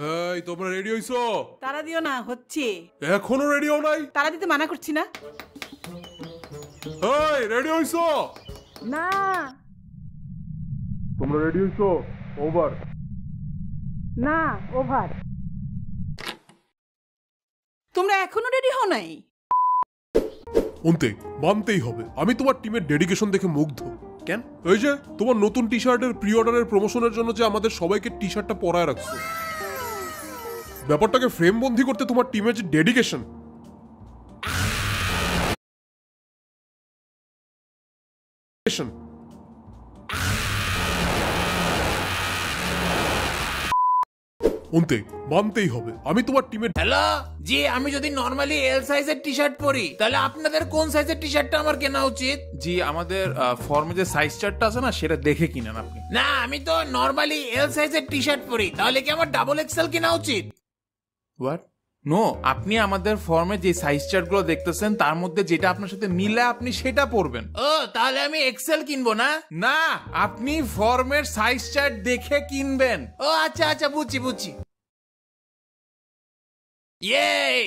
এই তোমরা রেডি হইছো? তারা দিও না, হচ্ছে। এখনো রেডি হও নাই? তারা দিতে মানা করছি না। এই রেডি হইছো? না। তোমরা রেডি হইছো? ওভার। না, ওভার। তোমরা এখনো রেডি হও নাই? অন্তে মানতেই হবে, আমি তোমার টিমের ডেডিকেশন দেখে মুগ্ধ। কেন? এই যে তোমার নতুন টি শার্টের প্রি অর্ডারের প্রমোশনের জন্য যে আমাদের সবাইকে টি শার্টটা পরায় রাখছো, ব্যাপারটাকে ফ্রেম বন্দি করতে তোমার টিমের যে ডেডিকেশন, অন্তে মানতেই হবে, আমি তোমার টিমের। হ্যালো জি, আমি যদি নরমালি এল সাইজের টি শার্ট পরি তাহলে আপনাদের কোন সাইজের টি শার্টটা আমার কেনা উচিত? জি, আমাদের ফর্মে যে সাইজ চার্টটা আছে না, সেটা দেখে কিনেন আপনি। না, আমি তো নরমালি এল সাইজের টি শার্ট পরি, তাহলে কি আমার ডাবল এক্সেল কেনা উচিত? হোয়াট? নো, আপনি আমাদের ফর্মে যে সাইজ চার্টগুলো দেখতেছেন তার মধ্যে যেটা আপনার সাথে মিলে আপনি সেটা পরবেন। ও, তাহলে আমি এক্সেল কিনবো না? না, আপনি ফর্মের সাইজ চার্ট দেখে কিনবেন। ও আচ্ছা আচ্ছা, বুঝছি। ইয়েই!